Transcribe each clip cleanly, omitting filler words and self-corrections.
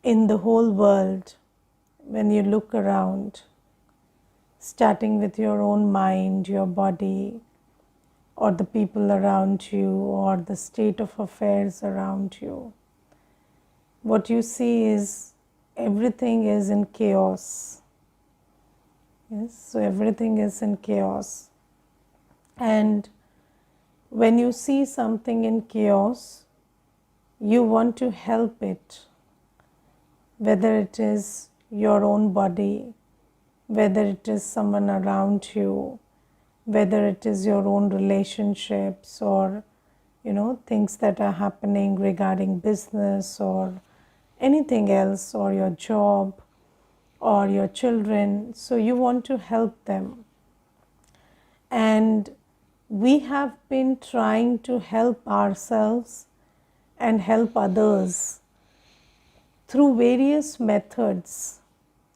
in the whole world, when you look around, starting with your own mind, your body, or the people around you, or the state of affairs around you, what you see is everything is in chaos. Yes, so everything is in chaos. And when you see something in chaos, you want to help it, whether it is your own body, whether it is someone around you, whether it is your own relationships, or things that are happening regarding business or anything else, or your job or your children. So you want to help them. And we have been trying to help ourselves and help others through various methods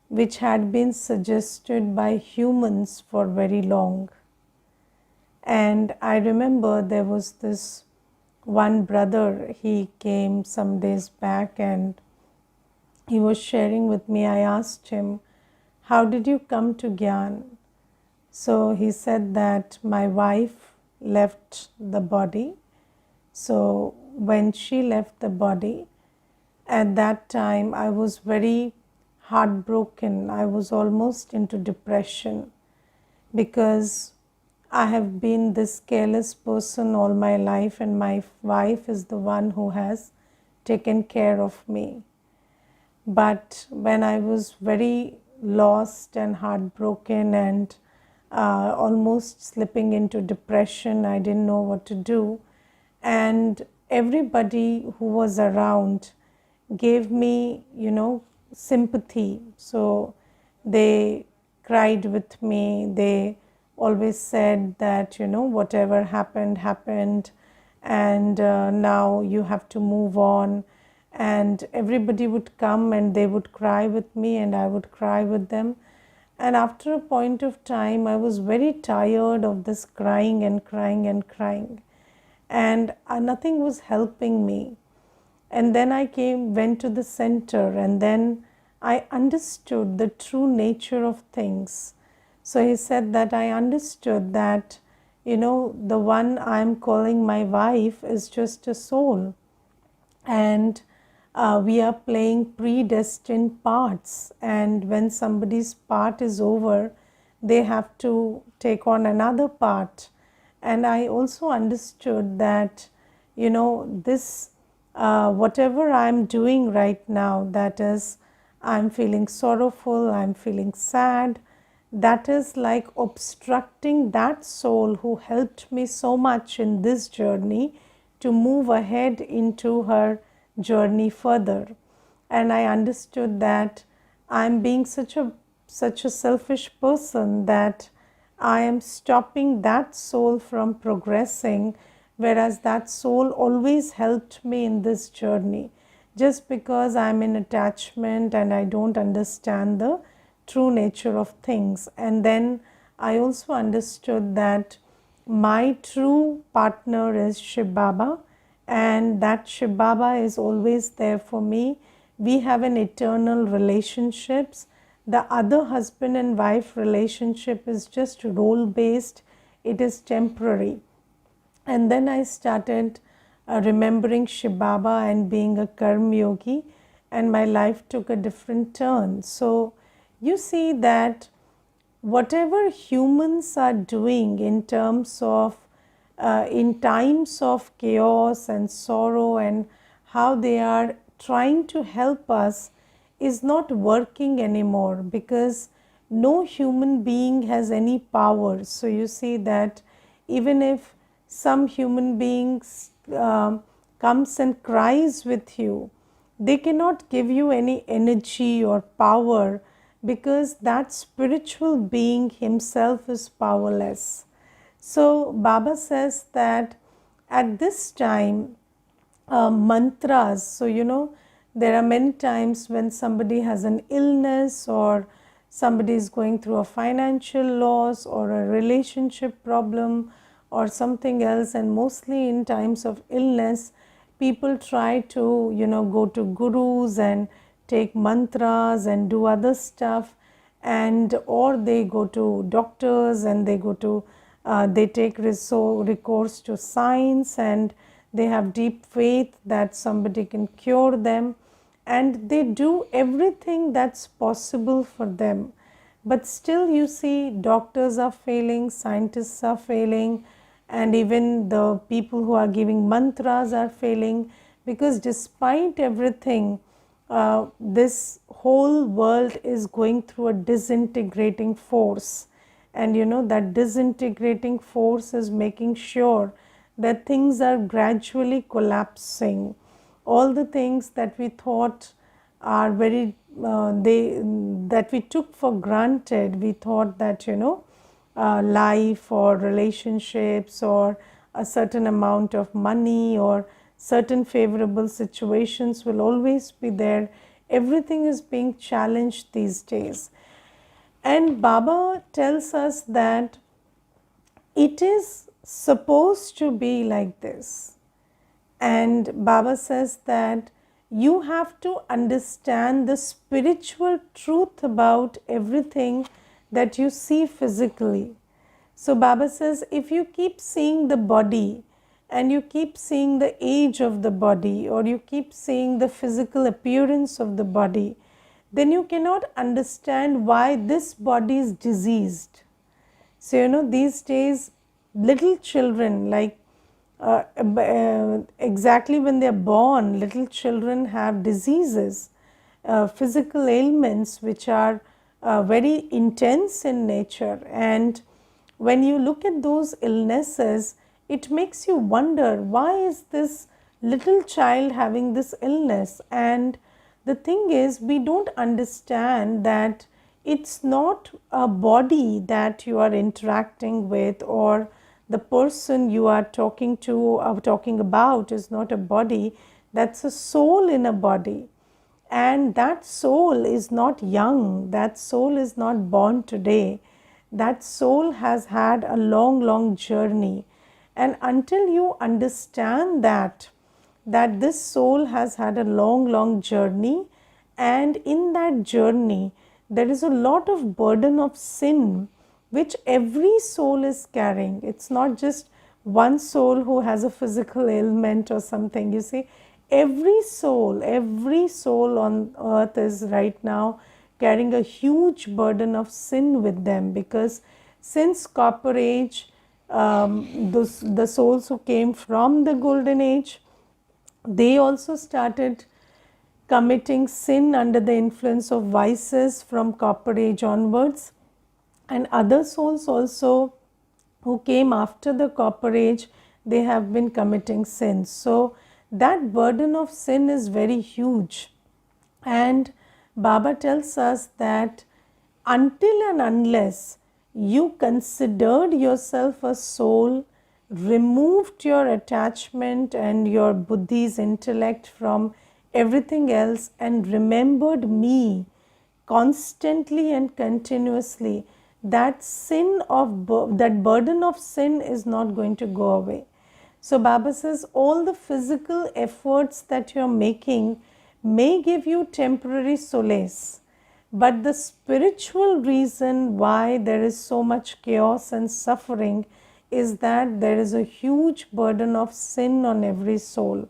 which had been suggested by humans for very long. And I remember there was this one brother, he came some days back and he was sharing with me. I asked him, how did you come to Gyan? So he said that my wife left the body. So when she left the body, at that time I was very heartbroken. I was almost into depression because I have been this careless person all my life, and my wife is the one who has taken care of me. But when I was very lost and heartbroken and almost slipping into depression, I didn't know what to do. And everybody who was around gave me, sympathy. So they cried with me. They always said that, whatever happened, happened, and now you have to move on. And everybody would come and they would cry with me and I would cry with them. And after a point of time, I was very tired of this crying and crying and crying. And nothing was helping me. And then I went to the center, and then I understood the true nature of things. So he said that I understood that, the one I'm calling my wife is just a soul. And we are playing predestined parts. And when somebody's part is over, they have to take on another part. And I also understood that, this whatever I'm doing right now, that is, I'm feeling sorrowful, I'm feeling sad, that is like obstructing that soul who helped me so much in this journey to move ahead into her journey further. And I understood that I'm being such a selfish person that I am stopping that soul from progressing, whereas that soul always helped me in this journey. Just because I'm in attachment and I don't understand the true nature of things. And then I also understood that my true partner is Shiv Baba, and that Shiv Baba is always there for me. We have an eternal relationships. The other husband and wife relationship is just role based, it is temporary. And then I started remembering Shiv Baba and being a Karma Yogi, and my life took a different turn. So you see that whatever humans are doing in terms of in times of chaos and sorrow, and how they are trying to help us, is not working anymore, because no human being has any power. So you see that even if some human beings comes and cries with you, they cannot give you any energy or power, because that spiritual being himself is powerless. So Baba says that at this time, mantras, so there are many times when somebody has an illness, or somebody is going through a financial loss or a relationship problem or something else, and mostly in times of illness, people try to go to gurus and take mantras and do other stuff, and or they go to doctors and they go to they take recourse to science, and they have deep faith that somebody can cure them, and they do everything that's possible for them. But still, you see, doctors are failing, scientists are failing, and even the people who are giving mantras are failing, because despite everything, this whole world is going through a disintegrating force. And that disintegrating force is making sure that things are gradually collapsing. All the things that we thought are very that we took for granted, we thought that life or relationships or a certain amount of money or certain favorable situations will always be there, everything is being challenged these days. And Baba tells us that it is supposed to be like this. And Baba says that you have to understand the spiritual truth about everything that you see physically. So Baba says, if you keep seeing the body and you keep seeing the age of the body, or you keep seeing the physical appearance of the body, then you cannot understand why this body is diseased. So these days little children, like exactly when they are born, little children have diseases, physical ailments which are very intense in nature. And when you look at those illnesses, it makes you wonder, why is this little child having this illness? And the thing is, we don't understand that it's not a body that you are interacting with, or the person you are talking to or talking about is not a body. That's a soul in a body. And that soul is not young, that soul is not born today. That soul has had a long journey. And until you understand that this soul has had a long journey, and in that journey there is a lot of burden of sin which every soul is carrying. It's not just one soul who has a physical ailment or something. You see, every soul on earth is right now carrying a huge burden of sin with them, because since Copper Age, the souls who came from the Golden Age, they also started committing sin under the influence of vices from Copper Age onwards. And other souls also who came after the Copper Age, they have been committing sins. So that burden of sin is very huge. And Baba tells us that until and unless you considered yourself a soul, removed your attachment and your buddhi's intellect from everything else, and remembered me constantly and continuously, that that burden of sin is not going to go away. So Baba says, all the physical efforts that you are making may give you temporary solace, but the spiritual reason why there is so much chaos and suffering is that there is a huge burden of sin on every soul.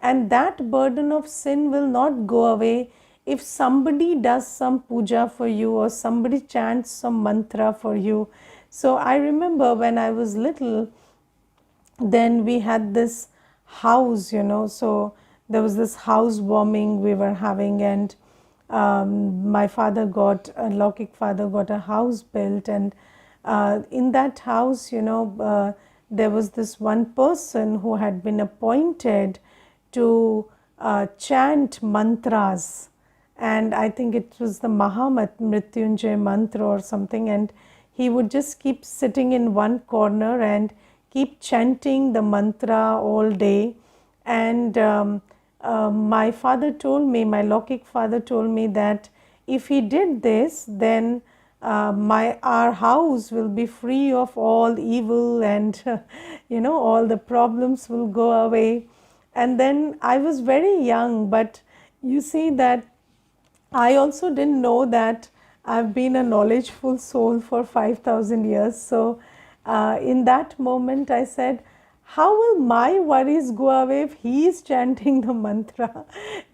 And that burden of sin will not go away if somebody does some puja for you or somebody chants some mantra for you. So I remember when I was little, then we had this house, so there was this housewarming we were having, and my Lokik father got a house built, and in that house, there was this one person who had been appointed to chant mantras, and I think it was the Mahamrityunjay mantra or something, and he would just keep sitting in one corner and keep chanting the mantra all day. And my Lokik father told me that if he did this, then our house will be free of all evil, and all the problems will go away. And then I was very young, but you see that I also didn't know that I've been a knowledgeful soul for 5,000 years. So, in that moment, I said, how will my worries go away if he is chanting the mantra?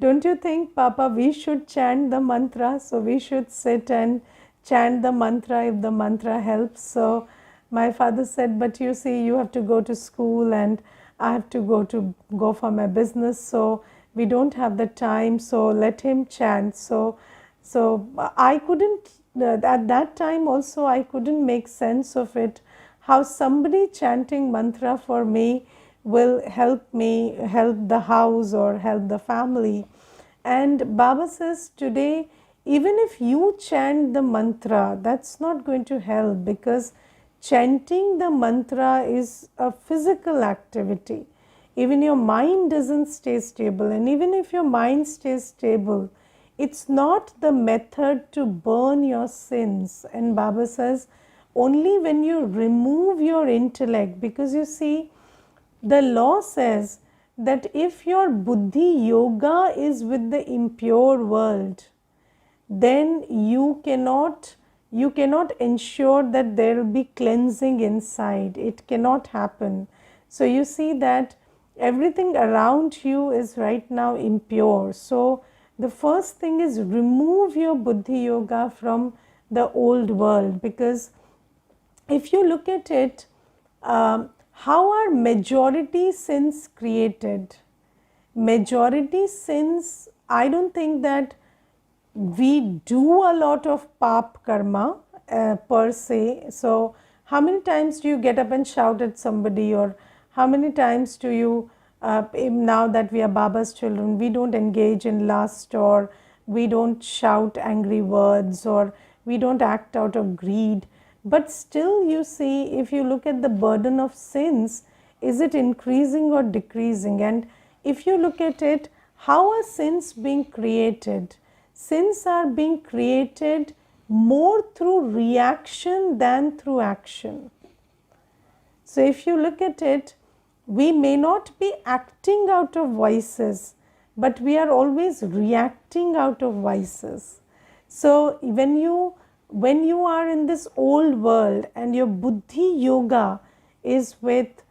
Don't you think, Papa, we should chant the mantra? So, we should sit and chant the mantra if the mantra helps. So, my father said, but you see, you have to go to school and I have to go for my business. So, we don't have the time, so let him chant. So I couldn't at that time also I couldn't make sense of it, how somebody chanting mantra for me will help the house or help the family. And Baba says today, even if you chant the mantra, that's not going to help, because chanting the mantra is a physical activity. Even your mind doesn't stay stable, and even if your mind stays stable, it's not the method to burn your sins. And Baba says, only when you remove your intellect, because you see, the law says that if your buddhi yoga is with the impure world, then you cannot ensure that there will be cleansing inside. It cannot happen. So you see that everything around you is right now impure. So the first thing is remove your buddhi yoga from the old world, because if you look at it, how are majority sins created? Majority sins, I don't think that we do a lot of pap karma per se. So, how many times do you get up and shout at somebody, or how many times do you, now that we are Baba's children, we don't engage in lust, or we don't shout angry words, or we don't act out of greed. But still, you see, if you look at the burden of sins, is it increasing or decreasing? And if you look at it, how are sins being created? Sins are being created more through reaction than through action. So, if you look at it, we may not be acting out of vices, but we are always reacting out of vices. So, when you are in this old world and your buddhi yoga is with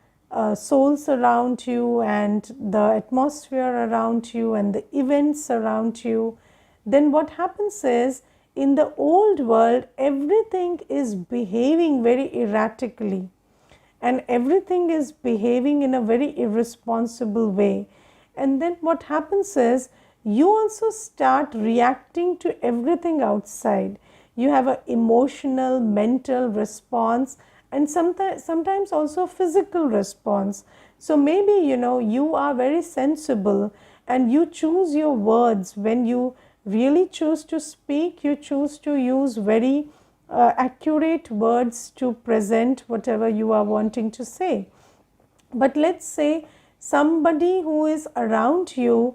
souls around you and the atmosphere around you and the events around you, then what happens is, in the old world everything is behaving very erratically and everything is behaving in a very irresponsible way. And then what happens is, you also start reacting to everything outside. You have an emotional, mental response, and sometimes also physical response. So maybe you are very sensible and you choose your words. When you really choose to speak, you choose to use very accurate words to present whatever you are wanting to say. But let's say somebody who is around you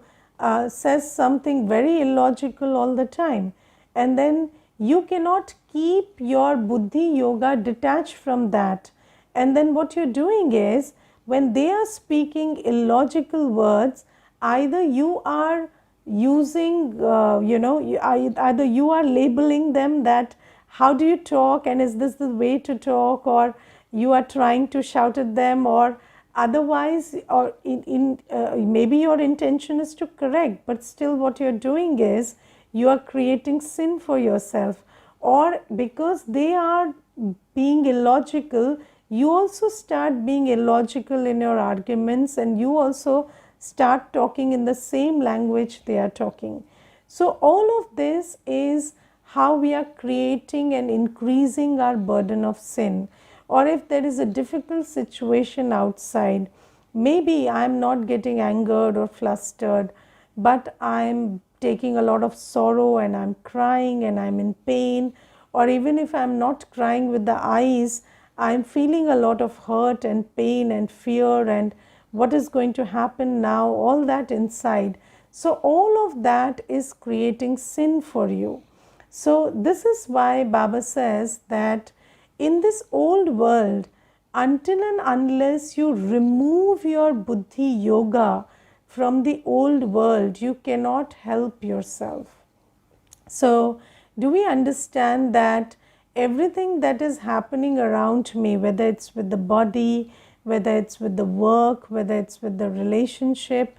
says something very illogical all the time, and then you cannot keep your buddhi yoga detached from that. And then what you're doing is, when they are speaking illogical words, either you are using, either you are labeling them that how do you talk and is this the way to talk, or you are trying to shout at them, or otherwise, or maybe your intention is to correct, but still what you're doing is you are creating sin for yourself. Or because they are being illogical, you also start being illogical in your arguments, and you also start talking in the same language they are talking. So all of this is how we are creating and increasing our burden of sin. Or if there is a difficult situation outside, maybe I am not getting angered or flustered, but I am taking a lot of sorrow and I am crying and I am in pain. Or even if I am not crying with the eyes, I am feeling a lot of hurt and pain and fear and what is going to happen now, all that inside. So all of that is creating sin for you. So this is why Baba says that in this old world, until and unless you remove your buddhi yoga from the old world, you cannot help yourself. So, do we understand that everything that is happening around me, whether it's with the body, whether it's with the work, whether it's with the relationship,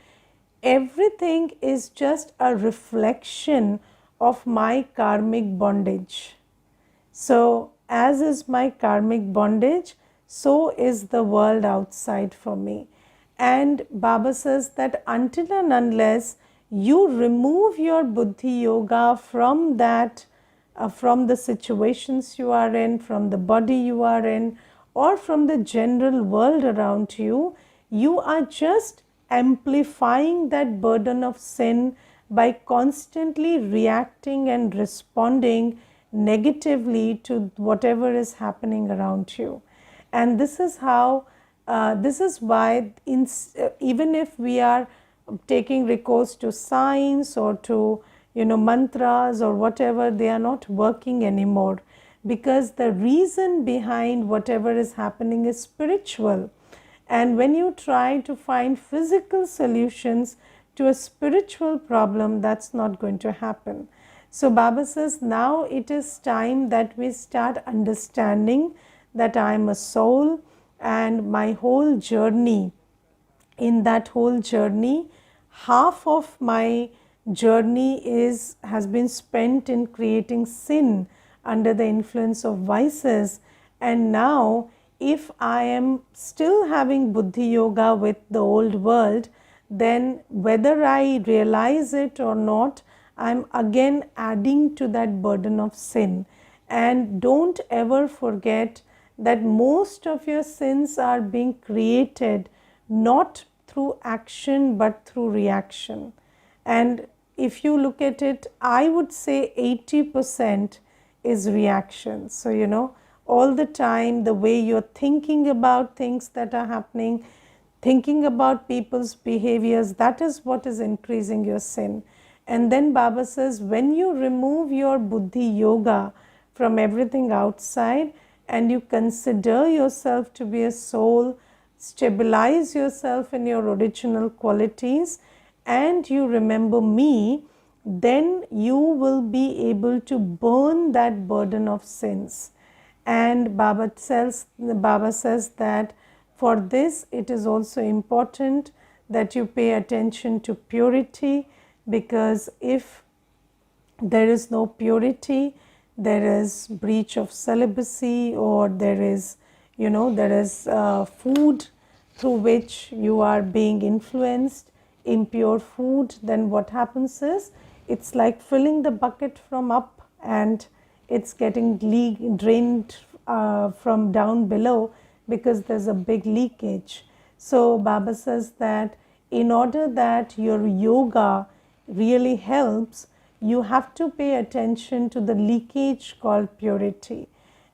everything is just a reflection of my karmic bondage. So, as is my karmic bondage, so is the world outside for me. And Baba says that until and unless you remove your buddhi yoga from that, from the situations you are in, from the body you are in, or from the general world around you, you are just amplifying that burden of sin by constantly reacting and responding negatively to whatever is happening around you. And this is how, this is why, even if we are taking recourse to science or to mantras or whatever, they are not working anymore, because the reason behind whatever is happening is spiritual. And when you try to find physical solutions to a spiritual problem, that's not going to happen. So Baba says now it is time that we start understanding that I am a soul, and my whole journey, in that whole journey, half of my journey has been spent in creating sin under the influence of vices. And now if I am still having buddhi yoga with the old world, then whether I realize it or not, I'm again adding to that burden of sin. And don't ever forget that most of your sins are being created not through action but through reaction. And if you look at it, I would say 80% is reaction. So, all the time, the way you're thinking about things that are happening, thinking about people's behaviors, that is what is increasing your sin. And then Baba says, when you remove your buddhi yoga from everything outside and you consider yourself to be a soul, stabilize yourself in your original qualities, and you remember me, then you will be able to burn that burden of sins. And Baba says that for this it is also important that you pay attention to purity, because if there is no purity, there is breach of celibacy, or there is food through which you are being influenced, impure food, then what happens is it's like filling the bucket from up and it's getting drained from down below, because there's a big leakage. So Baba says that in order that your yoga really helps, you have to pay attention to the leakage called purity.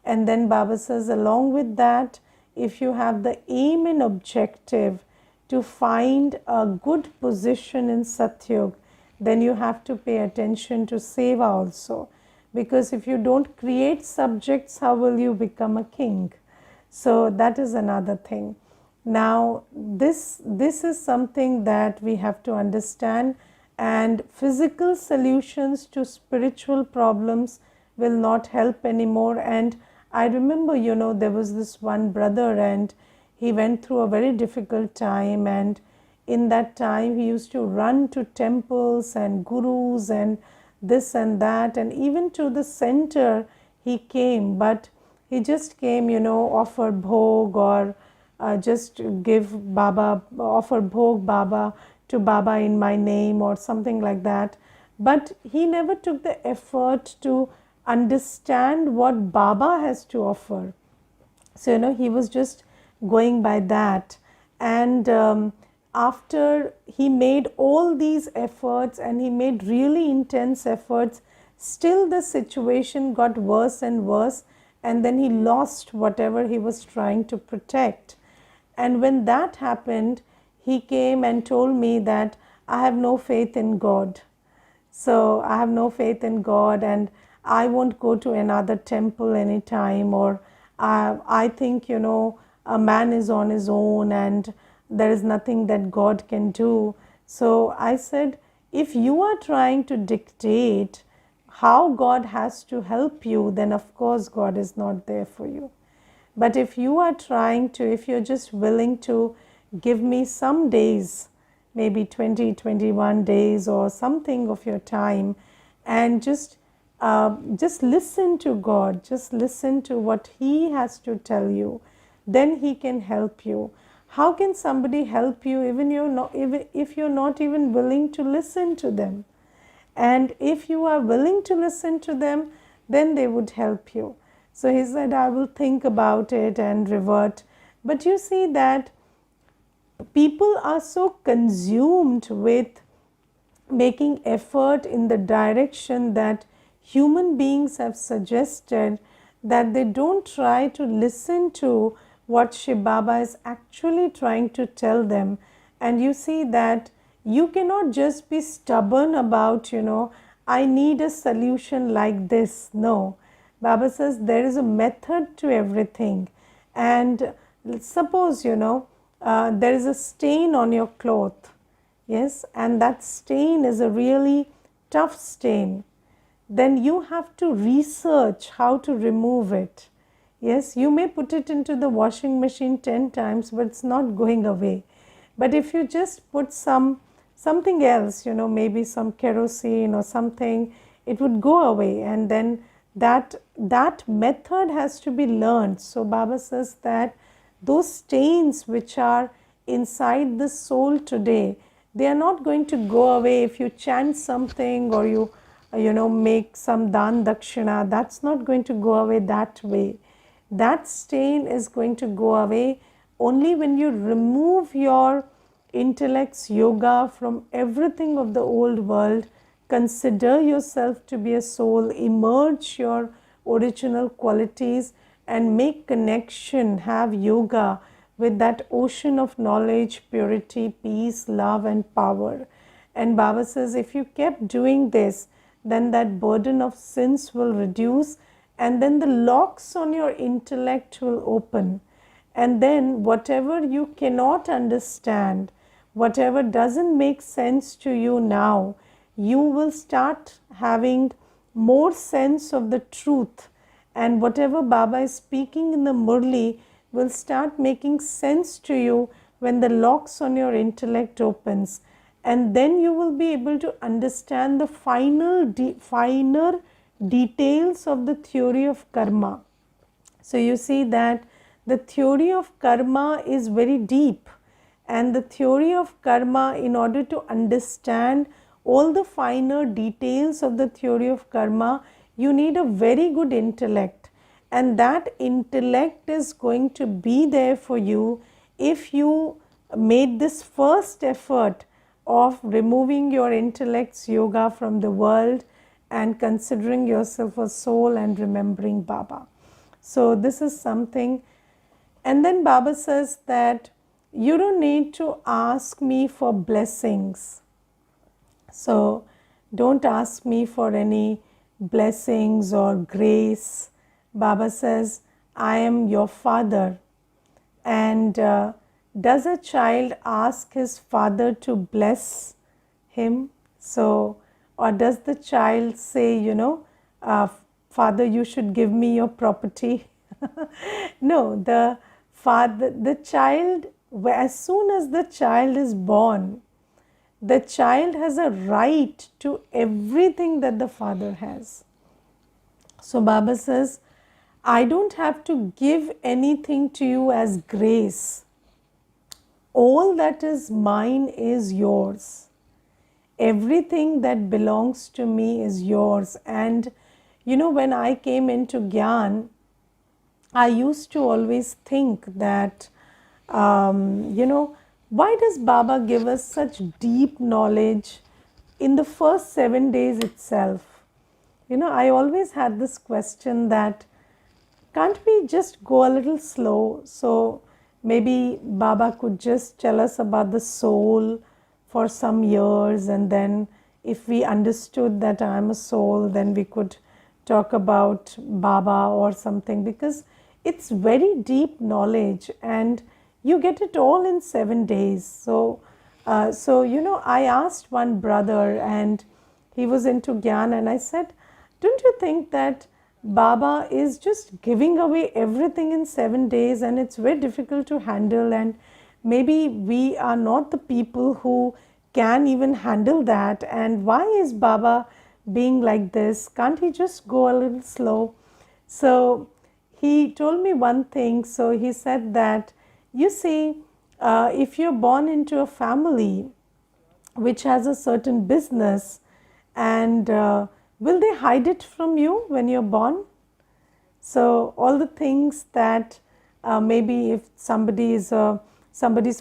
And then Baba says, along with that, if you have the aim and objective to find a good position in Satyug, then you have to pay attention to Seva also. Because if you don't create subjects, how will you become a king? So that is another thing. Now, this is something that we have to understand, and physical solutions to spiritual problems will not help anymore. And I remember, there was this one brother, and he went through a very difficult time, and in that time he used to run to temples and gurus and this and that, and even to the center he came, but he just came, offer bhog, or just give Baba, offer bhog Baba to Baba in my name or something like that. But he never took the effort to understand what Baba has to offer. So, he was just going by that. And after he made all these efforts, and he made really intense efforts, still the situation got worse and worse, and then he lost whatever he was trying to protect. And when that happened, he came and told me that I have no faith in God. So I have no faith in God, and I won't go to another temple anytime, or I think, a man is on his own and there is nothing that God can do. So I said, if you are trying to dictate how God has to help you, then of course God is not there for you. But if you are trying to, if you're just willing to give me some days, maybe 20, 21 days or something of your time, and just listen to God, just listen to what He has to tell you, then He can help you. How can somebody help you even if you're not even willing to listen to them? And if you are willing to listen to them, then they would help you. So he said, I will think about it and revert. But you see that people are so consumed with making effort in the direction that human beings have suggested, that they don't try to listen to what Shiv Baba is actually trying to tell them. And you see that you cannot just be stubborn about, I need a solution like this. No. Baba says there is a method to everything. And suppose, there is a stain on your cloth. Yes, and that stain is a really tough stain. Then you have to research how to remove it. Yes, you may put it into the washing machine 10 times, but it's not going away. But if you just put something else, maybe some kerosene or something, it would go away. And then that method has to be learned. So Baba says that those stains which are inside the soul today, they are not going to go away if you chant something or you make some dan dakshina. That's not going to go away that way. That stain is going to go away only when you remove your intellect's yoga from everything of the old world, consider yourself to be a soul, emerge your original qualities and make connection, have yoga with that ocean of knowledge, purity, peace, love and power. And Baba says if you kept doing this, then that burden of sins will reduce, and then the locks on your intellect will open. And then whatever you cannot understand, whatever doesn't make sense to you now, you will start having more sense of the truth. And whatever Baba is speaking in the Murli will start making sense to you when the locks on your intellect opens. And then you will be able to understand the finer details of the theory of karma. So you see that the theory of karma is very deep, and the theory of karma, in order to understand all the finer details of the theory of karma, you need a very good intellect, and that intellect is going to be there for you if you made this first effort of removing your intellect's yoga from the world and considering yourself a soul and remembering Baba. So this is something. And then Baba says that you don't need to ask me for blessings. So don't ask me for any blessings or grace. Baba says, I am your father. And does a child ask his father to bless him? So, or does the child say, Father, you should give me your property? No, the child, as soon as the child is born, the child has a right to everything that the father has. So Baba says, I don't have to give anything to you as grace. All that is mine is yours. Everything that belongs to me is yours. And when I came into Gyan, I used to always think that, why does Baba give us such deep knowledge in the first 7 days itself? I always had this question that, can't we just go a little slow? So maybe Baba could just tell us about the soul for some years, and then if we understood that I am a soul, then we could talk about Baba or something, because it's very deep knowledge and you get it all in 7 days. So, I asked one brother, and he was into Gyan, and I said, Don't you think that Baba is just giving away everything in 7 days, and it's very difficult to handle, and maybe we are not the people who can even handle that? And why is Baba being like this? Can't he just go a little slow? So he told me one thing. So he said that, you see, if you're born into a family which has a certain business, and will they hide it from you when you're born? So all the things that maybe if somebody's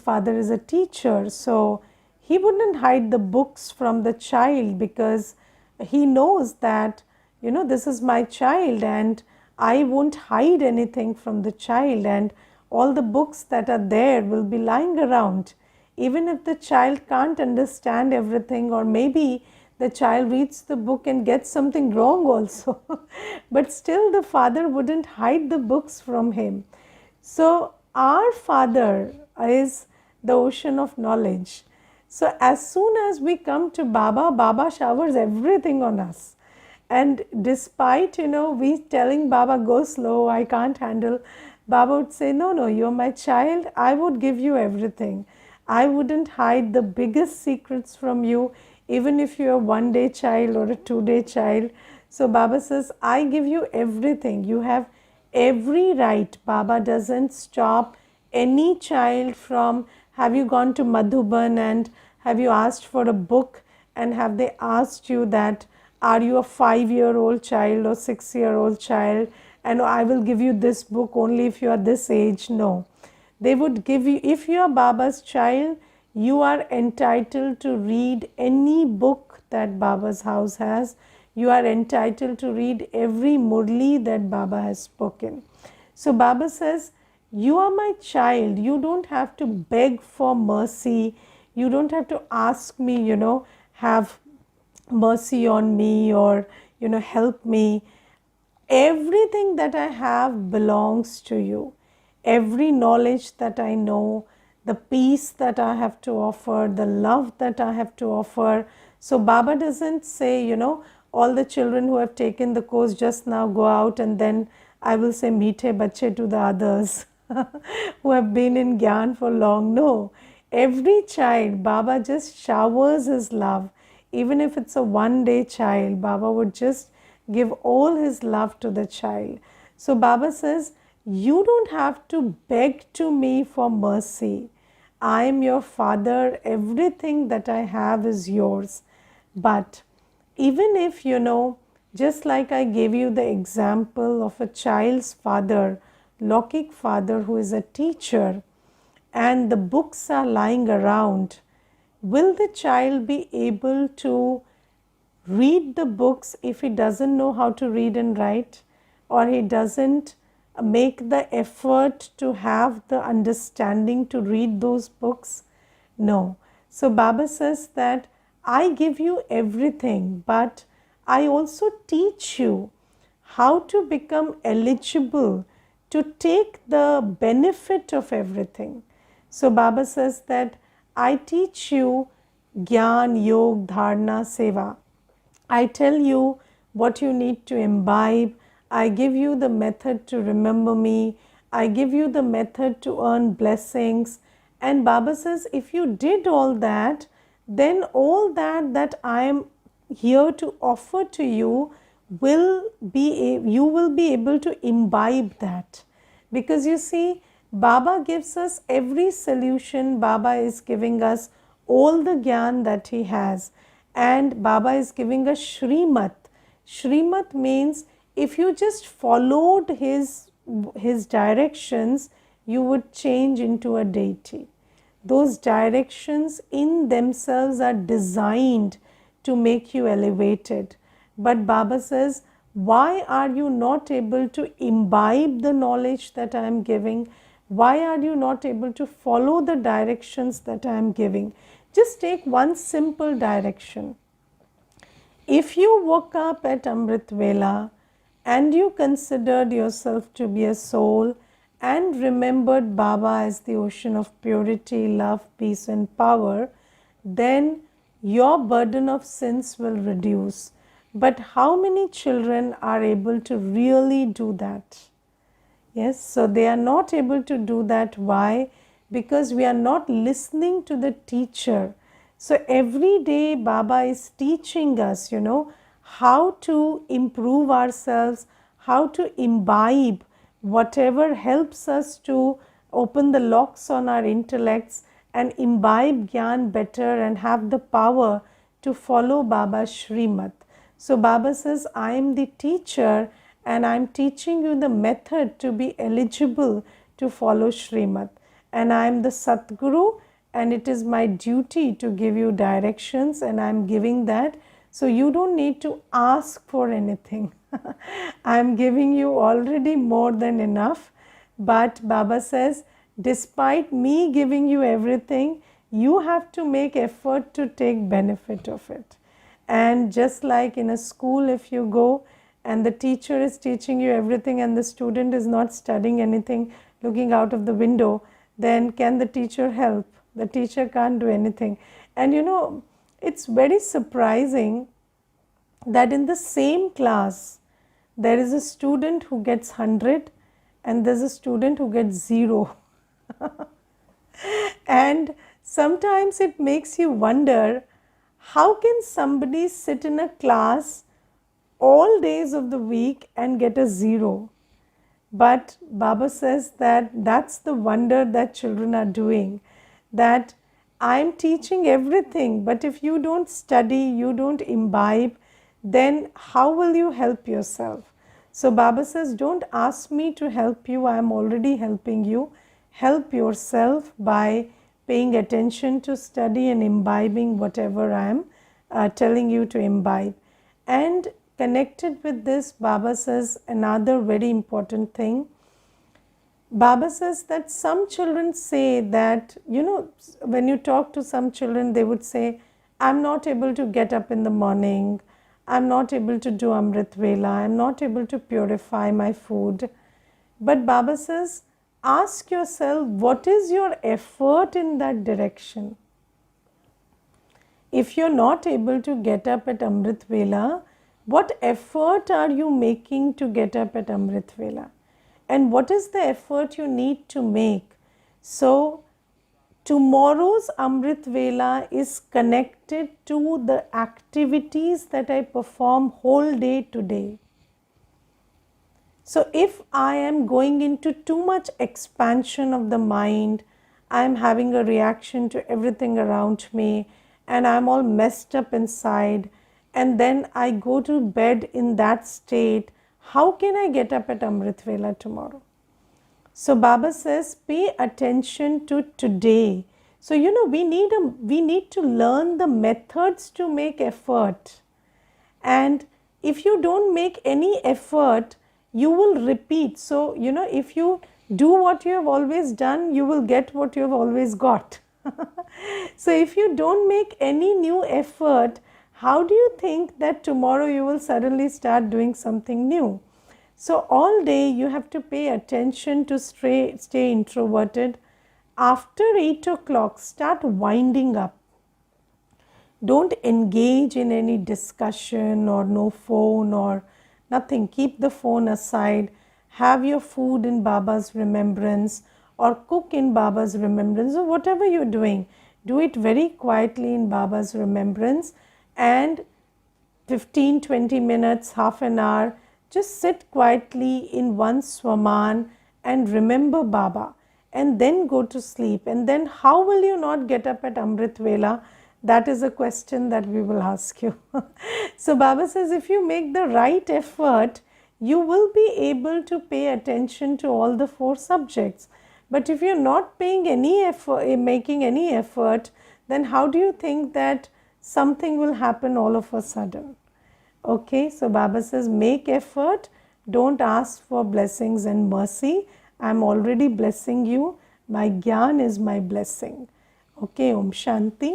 father is a teacher, so he wouldn't hide the books from the child, because he knows that, this is my child, and I won't hide anything from the child, and all the books that are there will be lying around. Even if the child can't understand everything, or maybe the child reads the book and gets something wrong also, but still the father wouldn't hide the books from him. So our Father is the ocean of knowledge. So as soon as we come to Baba, Baba showers everything on us. And despite, we telling Baba, go slow, I can't handle, Baba would say, no, no, you're my child, I would give you everything. I wouldn't hide the biggest secrets from you, even if you're a 1-day child or a 2-day child. So Baba says, I give you everything. You have every right. Baba doesn't stop any child from, have you gone to Madhuban and have you asked for a book, and have they asked you that, are you a 5-year-old child or 6-year-old child, and I will give you this book only if you are this age? No. They would give you, if you are Baba's child, you are entitled to read any book that Baba's house has. You are entitled to read every murli that Baba has spoken. So Baba says, you are my child. You don't have to beg for mercy. You don't have to ask me, have mercy on me, or, help me. Everything that I have belongs to you. Every knowledge that I know, the peace that I have to offer, the love that I have to offer. So Baba doesn't say, all the children who have taken the course just now go out, and then I will say meethe bache to the others who have been in Gyan for long. No, every child, Baba just showers his love. Even if it's a 1-day child, Baba would just give all his love to the child. So Baba says, you don't have to beg to me for mercy. I am your father. Everything that I have is yours. But even if, just like I gave you the example of a child's father, Lokik father who is a teacher, and the books are lying around, will the child be able to read the books if he doesn't know how to read and write, or he doesn't make the effort to have the understanding to read those books? No. So Baba says that I give you everything, but I also teach you how to become eligible to take the benefit of everything. So Baba says that I teach you Gyan, Yog, Dharana, Seva. I tell you what you need to imbibe. I give you the method to remember me. I give you the method to earn blessings. And Baba says, if you did all that, then all that I am here to offer to you you will be able to imbibe that. Because you see, Baba gives us every solution. Baba is giving us all the Gyan that he has. And Baba is giving us Shrimat. Shrimat means if you just followed his directions, you would change into a deity. Those directions in themselves are designed to make you elevated. But Baba says, why are you not able to imbibe the knowledge that I am giving? Why are you not able to follow the directions that I am giving? Just take one simple direction. If you woke up at Amrit Vela and you considered yourself to be a soul and remembered Baba as the ocean of purity, love, peace and power, then your burden of sins will reduce. But how many children are able to really do that? Yes, so they are not able to do that. Why? Because we are not listening to the teacher. So every day Baba is teaching us, how to improve ourselves, how to imbibe whatever helps us to open the locks on our intellects and imbibe Gyan better and have the power to follow Baba's Shrimat. So Baba says, I am the teacher and I am teaching you the method to be eligible to follow Shrimat. And I am the Satguru and it is my duty to give you directions and I am giving that. So you don't need to ask for anything. I am giving you already more than enough. But Baba says, despite me giving you everything, you have to make effort to take benefit of it. And just like in a school, if you go and the teacher is teaching you everything and the student is not studying anything, looking out of the window, then can the teacher help? The teacher can't do anything. And it's very surprising that in the same class, there is a student who gets 100 and there's a student who gets 0. And sometimes it makes you wonder, how can somebody sit in a class all days of the week and get a 0? But Baba says that that's the wonder that children are doing, that I'm teaching everything, but if you don't study, you don't imbibe, then how will you help yourself? So Baba says, don't ask me to help you, I am already helping you. Help yourself by paying attention to study and imbibing whatever I am telling you to imbibe. And connected with this, Baba says another very important thing. Baba says that some children say that, when you talk to some children, they would say, I'm not able to get up in the morning, I'm not able to do Amrit Vela, I'm not able to purify my food. But Baba says, ask yourself, what is your effort in that direction? If you're not able to get up at Amrit Vela, what effort are you making to get up at Amrit Vela? And what is the effort you need to make? So, tomorrow's Amrit Vela is connected to the activities that I perform whole day today. So, if I am going into too much expansion of the mind, I am having a reaction to everything around me and I am all messed up inside, and then I go to bed in that state, how can I get up at Amrit Vela tomorrow? So Baba says, pay attention to today. So we need to learn the methods to make effort. And if you don't make any effort, you will repeat. So if you do what you have always done, you will get what you have always got. So if you don't make any new effort, how do you think that tomorrow you will suddenly start doing something new? So all day you have to pay attention to stay introverted. After 8 o'clock, start winding up. Don't engage in any discussion or no phone or nothing. Keep the phone aside. Have your food in Baba's remembrance or cook in Baba's remembrance, or whatever you're doing. Do it very quietly in Baba's remembrance, and 15-20 minutes, half an hour, just sit quietly in one swaman and remember Baba, and then go to sleep. And then how will you not get up at Amrit Vela? That is a question that we will ask you. So Baba says, if you make the right effort, you will be able to pay attention to all the 4 subjects. But if you're not paying any effort, making any effort, then how do you think that something will happen all of a sudden? Okay, so Baba says, make effort, don't ask for blessings and mercy. I'm already blessing you. My Gyan is my blessing. Okay, Om Shanti.